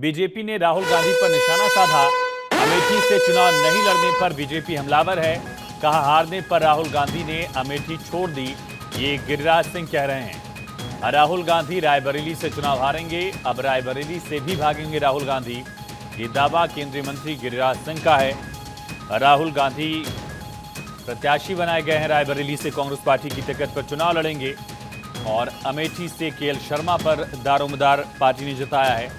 BJP ने राहुल गांधी पर निशाना साधा। अमेठी से चुनाव नहीं लड़ने पर बीजेपी हमलावर है। कहा हारने पर राहुल गांधी ने अमेठी छोड़ दी, ये गिरिराज सिंह कह रहे हैं। राहुल गांधी रायबरेली से चुनाव हारेंगे, अब रायबरेली से भी भागेंगे राहुल गांधी, ये दावा केंद्रीय मंत्री गिरिराज सिंह का है। राहुल गांधी प्रत्याशी बनाए गए हैं। रायबरेली से कांग्रेस पार्टी की टिकट पर चुनाव लड़ेंगे और अमेठी से केएल शर्मा पर दारोमदार पार्टी ने जताया है।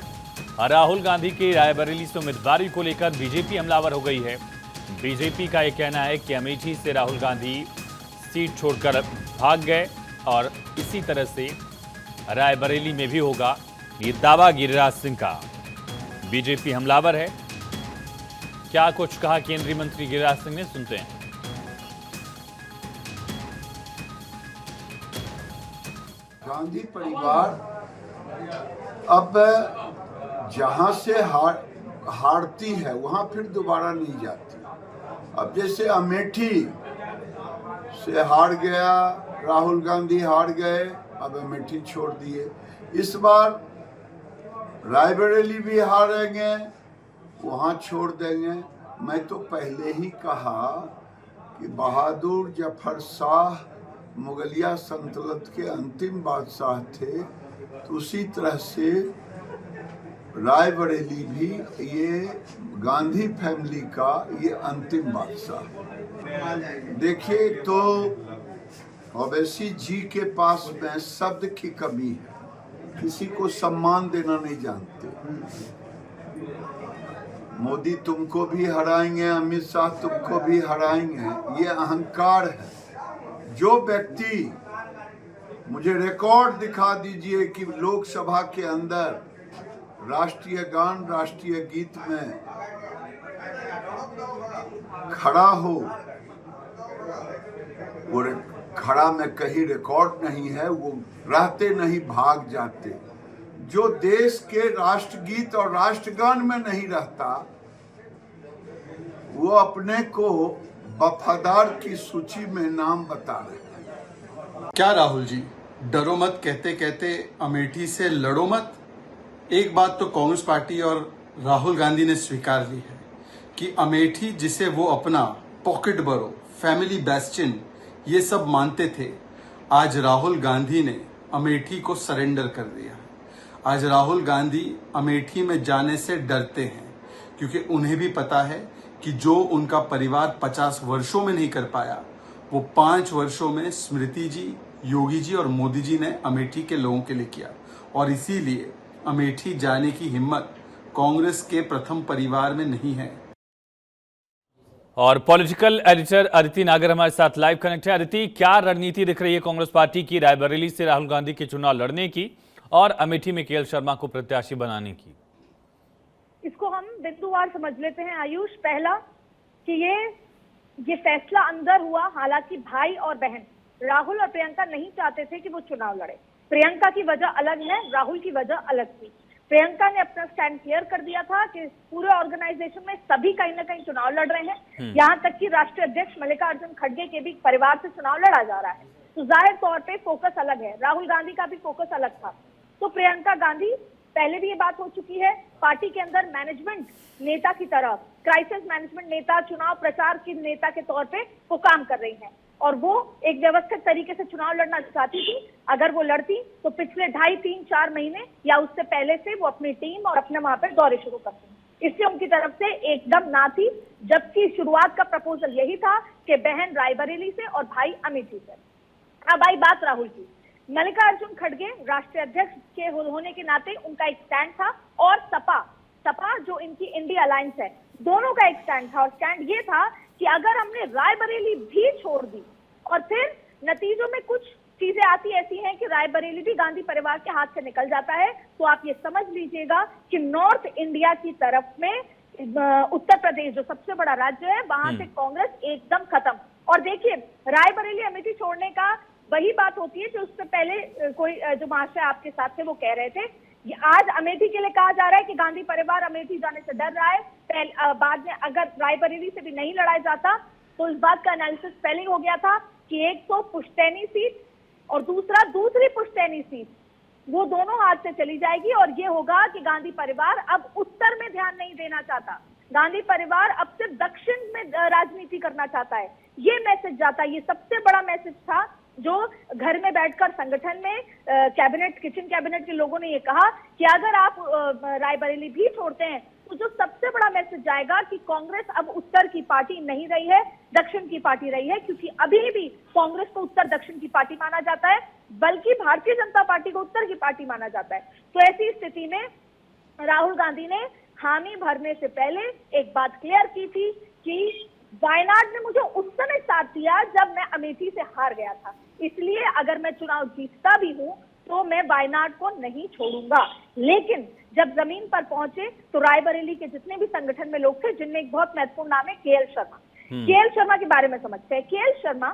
राहुल गांधी के रायबरेली से उम्मीदवारी को लेकर बीजेपी हमलावर हो गई है। बीजेपी का यह कहना है कि अमेठी से राहुल गांधी सीट छोड़कर भाग गए और इसी तरह से रायबरेली में भी होगा, ये दावा गिरिराज सिंह का। बीजेपी हमलावर है। क्या कुछ कहा केंद्रीय मंत्री गिरिराज सिंह ने, सुनते हैं। गांधी परिवार अब जहां से हारती है वहां फिर दोबारा नहीं जाती। अब जैसे अमेठी से हार गया, राहुल गांधी हार गए, अब अमेठी छोड़ दिए। इस बार रायबरेली भी हारेंगे, वहां छोड़ देंगे। मैं तो पहले ही कहा कि बहादुर जफर शाह मुगलिया सल्तनत के अंतिम बादशाह थे, तो उसी तरह से रायबरेली भी ये गांधी फैमिली का ये अंतिम बादशाह। देखिए, तो ओवैसी जी के पास में शब्द की कमी है, किसी को सम्मान देना नहीं जानते। मोदी तुमको भी हराएंगे, अमित शाह तुमको भी हराएंगे, ये अहंकार है। जो व्यक्ति, मुझे रिकॉर्ड दिखा दीजिए कि लोकसभा के अंदर राष्ट्रीय गान, राष्ट्रीय गीत में खड़ा हो, वो खड़ा में कहीं रिकॉर्ड नहीं है, वो रहते नहीं भाग जाते। जो देश के राष्ट्रगीत और राष्ट्रगान में नहीं रहता, वो अपने को वफादार की सूची में नाम बता रहे हैं। क्या राहुल जी, डरो मत कहते कहते अमेठी से लड़ो मत। एक बात तो कांग्रेस पार्टी और राहुल गांधी ने स्वीकार ली है कि अमेठी, जिसे वो अपना पॉकेट बरो, फैमिली बेस्टियन, ये सब मानते थे, आज राहुल गांधी ने अमेठी को सरेंडर कर दिया है। आज राहुल गांधी अमेठी में जाने से डरते हैं, क्योंकि उन्हें भी पता है कि जो उनका परिवार 50 वर्षों में नहीं कर पाया, वो 5 वर्षों में स्मृति जी, योगी जी और मोदी जी ने अमेठी के लोगों के लिए किया। और इसीलिए अमेठी जाने की हिम्मत कांग्रेस के प्रथम परिवार में नहीं है। और पॉलिटिकल एडिटर अदिति नागर हमारे साथ लाइव कनेक्ट है। अदिति, क्या रणनीति दिख रही है कांग्रेस पार्टी की रायबरेली से राहुल गांधी के चुनाव लड़ने की और अमेठी में केएल शर्मा को प्रत्याशी बनाने की? इसको हम बिंदुवार समझ लेते हैं आयुष। पहला कि ये फैसला अंदर हुआ, हालांकि भाई और बहन राहुल और प्रियंका नहीं चाहते थे कि वो चुनाव लड़े। प्रियंका की वजह अलग है, राहुल की वजह अलग थी। प्रियंका ने अपना स्टैंड क्लियर कर दिया था कि पूरे ऑर्गेनाइजेशन में सभी कहीं ना कहीं चुनाव लड़ रहे हैं, यहाँ तक कि राष्ट्रीय अध्यक्ष मल्लिकार्जुन खड़गे के भी परिवार से चुनाव लड़ा जा रहा है। तो जाहिर तौर पे फोकस अलग है, राहुल गांधी का भी फोकस अलग था। तो प्रियंका गांधी, पहले भी ये बात हो चुकी है, पार्टी के अंदर मैनेजमेंट नेता की तरह, क्राइसिस मैनेजमेंट नेता, चुनाव प्रचार की नेता के तौर पे वो काम कर रही हैं और वो एक व्यवस्थित तरीके से चुनाव लड़ना चाहती थी। अगर वो लड़ती तो पिछले 2.5, 3, 4 महीने या उससे पहले से वो अपनी टीम और अपने वहां पर दौरे शुरू करती। इससे उनकी तरफ से एकदम ना थी, जबकि शुरुआत का प्रपोजल यही था कि बहन रायबरेली से और भाई अमेठी से। अब आई बात राहुल की। मल्लिकार्जुन खड़गे राष्ट्रीय अध्यक्ष के होने के नाते उनका एक स्टैंड था, और सपा जो इनकी इंडिया अलायंस है, दोनों का एक स्टैंड था। और स्टैंड ये था कि अगर हमने रायबरेली भी छोड़ दी और फिर नतीजों में कुछ चीजें आती ऐसी हैं कि रायबरेली भी गांधी परिवार के हाथ से निकल जाता है, तो आप ये समझ लीजिएगा कि नॉर्थ इंडिया की तरफ में उत्तर प्रदेश जो सबसे बड़ा राज्य है, वहां से कांग्रेस एकदम खत्म। और देखिए, रायबरेली अमेठी छोड़ने का वही बात होती है जो उससे पहले कोई जो महाशय आपके साथ थे वो कह रहे थे। आज अमेठी के लिए कहा जा रहा है कि गांधी परिवार अमेठी जाने से डर रहा है। बाद में अगर रायबरेली से भी नहीं लड़ाया जाता तो इस बात का एनालिसिस पहले ही हो गया था कि एक तो पुश्तैनी सीट और दूसरी पुश्तैनी सीट वो दोनों हाथ से चली जाएगी और ये होगा कि गांधी परिवार अब उत्तर में ध्यान नहीं देना चाहता। गांधी परिवार अब सिर्फ दक्षिण में राजनीति करना चाहता है। ये मैसेज जाता है, ये सबसे बड़ा मैसेज था जो घर में बैठकर संगठन में कैबिनेट, किचन कैबिनेट के लोगों ने ये कहा कि अगर आप रायबरेली भी छोड़ते हैं तो जो सबसे बड़ा मैसेज जाएगा कि कांग्रेस अब उत्तर की पार्टी नहीं रही है, दक्षिण की पार्टी रही है, क्योंकि अभी भी कांग्रेस को उत्तर दक्षिण की पार्टी माना जाता है, बल्कि भारतीय जनता पार्टी को उत्तर की पार्टी माना जाता है। तो ऐसी स्थिति में राहुल गांधी ने हामी भरने से पहले एक बात क्लियर की थी कि वायनाड ने मुझे उस समय साथ दिया जब मैं अमेठी से हार गया था, इसलिए अगर मैं चुनाव जीतता भी हूं तो मैं वायनाड को नहीं छोड़ूंगा। लेकिन जब जमीन पर पहुंचे तो रायबरेली के जितने भी संगठन में लोग थे, जिनमें एक बहुत महत्वपूर्ण नाम है केएल शर्मा। केएल शर्मा के बारे में समझते हैं। केएल शर्मा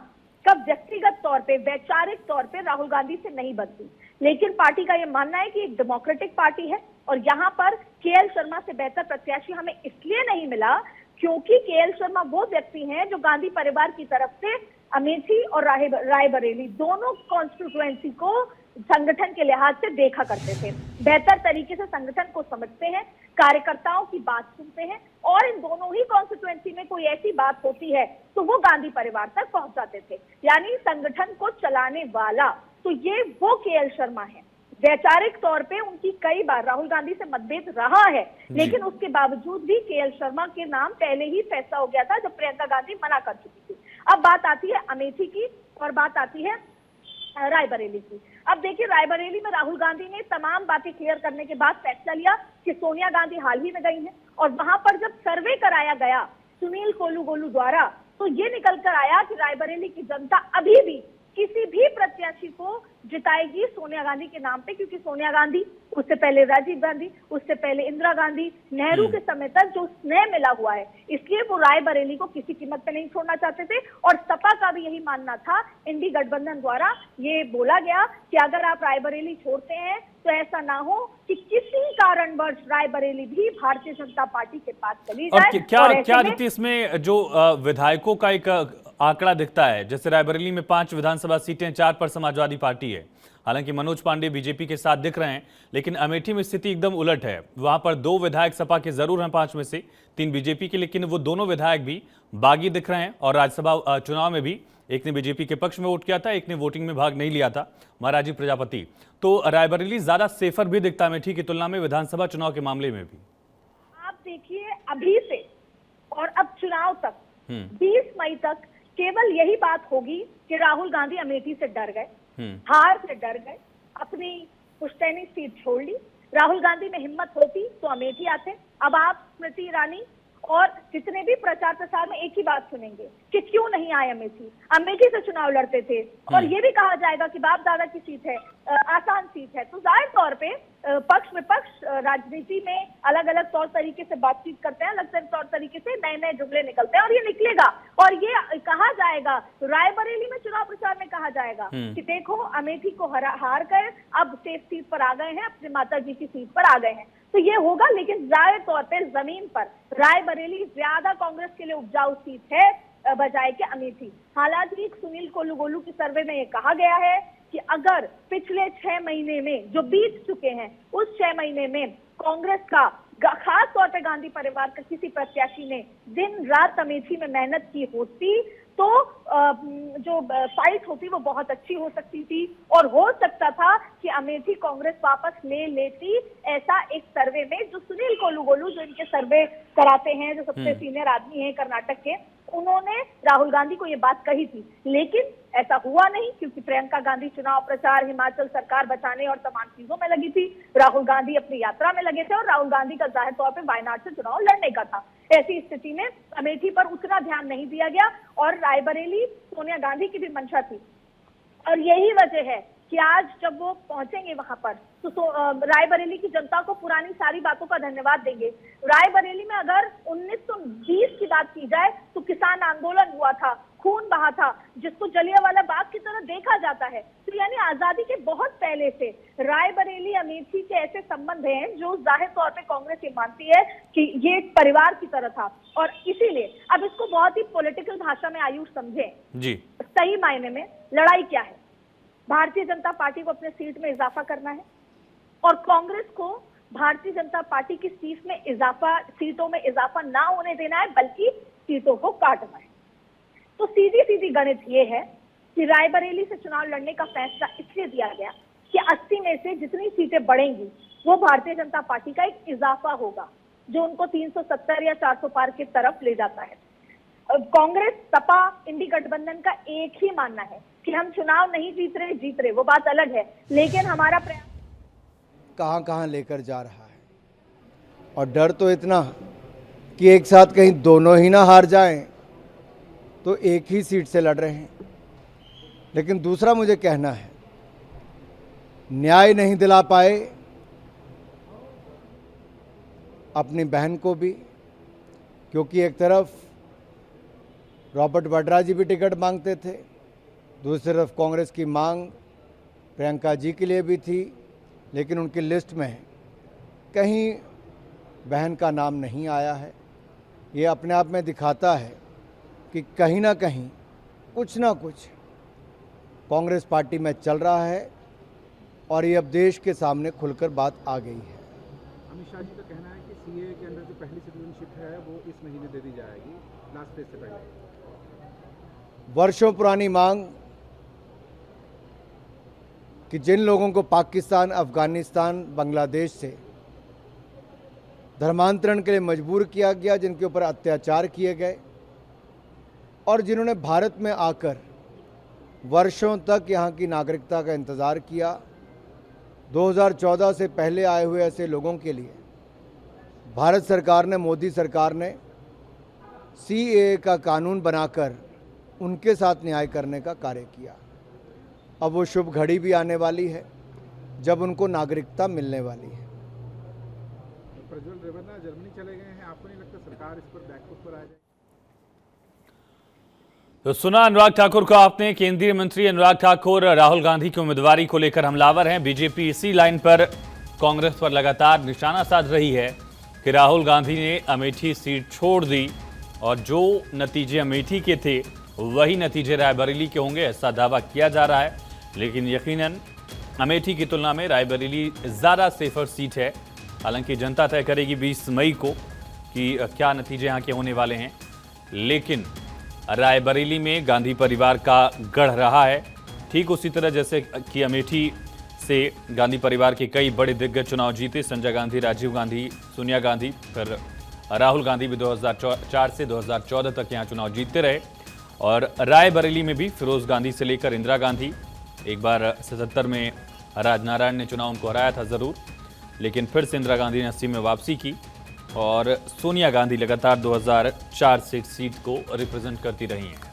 का व्यक्तिगत तौर पे, वैचारिक तौर पे राहुल गांधी से नहीं बनती, लेकिन पार्टी का यह मानना है कि एक डेमोक्रेटिक पार्टी है और यहाँ पर केएल शर्मा से बेहतर प्रत्याशी हमें इसलिए नहीं मिला क्योंकि केएल शर्मा वो व्यक्ति हैं जो गांधी परिवार की तरफ से अमेठी और रायबरेली दोनों कॉन्स्टिट्यूएंसी को संगठन के लिहाज से देखा करते थे, बेहतर तरीके से संगठन को समझते हैं, कार्यकर्ताओं की बात सुनते हैं और इन दोनों ही कॉन्स्टिट्यूएंसी में कोई ऐसी बात होती है तो वो गांधी परिवार तक पहुंचाते थे, यानी संगठन को चलाने वाला। तो ये वो केएल शर्मा है। वैचारिक तौर पे उनकी कई बार राहुल गांधी से मतभेद रहा है, लेकिन उसके बावजूद भी केएल शर्मा के नाम पहले ही फैसला हो गया था जब प्रियंका गांधी मना कर चुकी थी। अब बात आती है अमेठी की और बात आती है रायबरेली की। अब देखिए, रायबरेली में राहुल गांधी ने तमाम बातें क्लियर करने के बाद फैसला लिया कि सोनिया गांधी हाल ही में गई हैं और वहां पर जब सर्वे कराया गया सुनील कोलुगोलू द्वारा तो ये निकल कर आया कि रायबरेली की जनता अभी भी किसी भी प्रत्याशी को जिताएगी सोनिया गांधी के नाम पे, क्योंकि सोनिया गांधी, उससे पहले राजीव गांधी, उससे पहले इंदिरा गांधी, नेहरू के समय तक जो स्नेह मिला हुआ है, इसलिए वो रायबरेली को किसी कीमत पे नहीं छोड़ना चाहते थे। और सपा का भी यही मानना था, इंडी गठबंधन द्वारा ये बोला गया कि अगर आप रायबरेली छोड़ते हैं तो ऐसा ना हो कि किसी कारणवश रायबरेली भी भारतीय जनता पार्टी के पास चली जाए। और क्या नीति इसमें जो विधायकों का एक आंकड़ा दिखता है, जैसे रायबरेली में 5 विधानसभा सीटें, 4 पर समाजवादी पार्टी है, हालांकि मनोज पांडे बीजेपी के साथ दिख रहे हैं, लेकिन अमेठी में स्थिति एकदम उलट है। वहां पर 2 विधायक सपा के जरूर हैं, 5 में से 3 बीजेपी के, लेकिन वो दोनों विधायक भी बागी दिख रहे हैं। और राज्यसभा चुनाव में भी एक ने बीजेपी के पक्ष में वोट किया था, एक ने वोटिंग में भाग नहीं लिया था, महाराजी प्रजापति। तो रायबरेली ज्यादा सेफर भी दिखता है अमेठी की तुलना में विधानसभा चुनाव के मामले में भी। आप देखिए, अभी से और अब चुनाव तक 20 मई तक केवल यही बात होगी कि राहुल गांधी अमेठी से डर गए, हार से डर गए, अपनी पुश्तैनी सीट छोड़ ली। राहुल गांधी में हिम्मत होती तो अमेठी आते। अब आप स्मृति ईरानी और जितने भी प्रचार प्रसार में एक ही बात सुनेंगे कि क्यों नहीं आए अमेठी, अमेठी से चुनाव लड़ते थे। और ये भी कहा जाएगा कि बाप दादा की सीट है, आसान सीट है। तो जाहिर तौर पे पक्ष विपक्ष राजनीति में अलग अलग तौर तरीके से बातचीत करते हैं, अलग अलग तौर तरीके से नए नए जुमले निकलते हैं और ये निकलेगा और ये कहा जाएगा, रायबरेली में चुनाव प्रचार में कहा जाएगा कि देखो अमेठी को हार कर अब सेफ सीट पर आ गए हैं, अपने माता जी की सीट पर आ गए हैं। तो ये होगा, लेकिन जाहिर तौर पर जमीन पर रायबरेली ज्यादा कांग्रेस के लिए उपजाऊ सीट है बजाय के अमेठी। हालांकि सुनील कोलुगोलू की सर्वे में ये कहा गया है कि अगर पिछले 6 महीने में जो बीत चुके हैं उस 6 महीने में कांग्रेस का खास तौर पे गांधी परिवार का किसी प्रत्याशी ने दिन रात अमेठी में मेहनत की होती तो जो फाइट होती वो बहुत अच्छी हो सकती थी और हो सकता था कि अमेठी कांग्रेस वापस ले लेती। ऐसा एक सर्वे में जो सुनील कोलुगोलू, जो इनके सर्वे कराते हैं, जो सबसे सीनियर आदमी है कर्नाटक के, उन्होंने राहुल गांधी को ये बात कही थी। लेकिन ऐसा हुआ नहीं क्योंकि प्रियंका गांधी चुनाव प्रचार, हिमाचल सरकार बचाने और तमाम चीजों में लगी थी, राहुल गांधी अपनी यात्रा में लगे थे और राहुल गांधी का जाहिर तौर पर वायनाड से चुनाव लड़ने का था। ऐसी स्थिति में अमेठी पर उतना ध्यान नहीं दिया गया और रायबरेली सोनिया गांधी की भी मंशा थी। और यही वजह है कि आज जब वो पहुंचेंगे वहां पर तो रायबरेली की जनता को पुरानी सारी बातों का धन्यवाद देंगे। रायबरेली में अगर 1920 की बात की जाए तो किसान आंदोलन हुआ था, खून बहा था, जिसको जलियांवाला बाग की तरह देखा जाता है। तो यानी आजादी के बहुत पहले से रायबरेली अमेठी के ऐसे संबंध हैं जो जाहिर तौर पे कांग्रेस ये मानती है कि ये एक परिवार की तरह था। और इसीलिए अब इसको बहुत ही पॉलिटिकल भाषा में आयुष समझे जी, सही मायने में लड़ाई क्या है? भारतीय जनता पार्टी को अपने सीट में इजाफा करना है, और कांग्रेस को भारतीय जनता पार्टी की सीटों में इजाफा ना होने देना है, बल्कि सीटों को काटना है। तो सीधी सीधी गणित ये है कि रायबरेली से चुनाव लड़ने का फैसला इसलिए दिया गया कि 80 में से जितनी सीटें बढ़ेंगी वो भारतीय जनता पार्टी का एक इजाफा होगा, जो उनको 370 या 400 पार की तरफ ले जाता है। कांग्रेस, सपा, इंडी गठबंधन का एक ही मानना है कि हम चुनाव नहीं जीत रहे, वो बात अलग है, लेकिन हमारा प्रयास कहां कहां लेकर जा रहा है। और डर तो इतना कि एक साथ कहीं दोनों ही ना हार जाएं, तो एक ही सीट से लड़ रहे हैं। लेकिन दूसरा मुझे कहना है, न्याय नहीं दिला पाए अपनी बहन को भी, क्योंकि एक तरफ रॉबर्ट वड्रा जी भी टिकट मांगते थे, दूसरी तरफ कांग्रेस की मांग प्रियंका जी के लिए भी थी, लेकिन उनकी लिस्ट में कहीं बहन का नाम नहीं आया है। ये अपने आप में दिखाता है कि कहीं ना कहीं कुछ ना कुछ कांग्रेस पार्टी में चल रहा है और ये अब देश के सामने खुलकर बात आ गई है। अमित शाह जी का कहना है कि सीए के अंदर जो पहली सिटीजनशिप है वो इस महीने दे दी जाएगी, लास्ट फेज से पहले। वर्षों पुरानी मांग कि जिन लोगों को पाकिस्तान, अफगानिस्तान, बांग्लादेश से धर्मांतरण के लिए मजबूर किया गया, जिनके ऊपर अत्याचार किए गए और जिन्होंने भारत में आकर वर्षों तक यहाँ की नागरिकता का इंतज़ार किया, 2014 से पहले आए हुए ऐसे लोगों के लिए भारत सरकार ने, मोदी सरकार ने सीएए का कानून बनाकर उनके साथ न्याय करने का कार्य किया। अब वो शुभ घड़ी भी आने वाली है जब उनको नागरिकता मिलने वाली है। प्रज्वल रेवन्ना जर्मनी चले गए हैं, आपको नहीं लगता सरकार इस पर बैकफुट पर आ जाएगी? तो सुना अनुराग ठाकुर को आपने। केंद्रीय मंत्री अनुराग ठाकुर राहुल गांधी की उम्मीदवारी को लेकर हमलावर हैं। बीजेपी इसी लाइन पर कांग्रेस पर लगातार निशाना साध रही है कि राहुल गांधी ने अमेठी सीट छोड़ दी और जो नतीजे अमेठी के थे वही नतीजे रायबरेली के होंगे, ऐसा दावा किया जा रहा है। लेकिन यकीनन अमेठी की तुलना में रायबरेली ज़्यादा सेफर सीट है। हालांकि जनता तय करेगी 20 मई को कि क्या नतीजे यहाँ के होने वाले हैं, लेकिन रायबरेली में गांधी परिवार का गढ़ रहा है। ठीक उसी तरह जैसे कि अमेठी से गांधी परिवार के कई बड़े दिग्गज चुनाव जीते, संजय गांधी, राजीव गांधी, सोनिया गांधी, फिर राहुल गांधी भी 2004 से 2014 तक यहाँ चुनाव जीतते रहे। और रायबरेली में भी फिरोज गांधी से लेकर इंदिरा गांधी, एक बार 77 में राजनारायण ने चुनाव उनको हराया था ज़रूर, लेकिन फिर से इंदिरा गांधी ने 80 में वापसी की और सोनिया गांधी लगातार 2004 से सीट को रिप्रेजेंट करती रही हैं।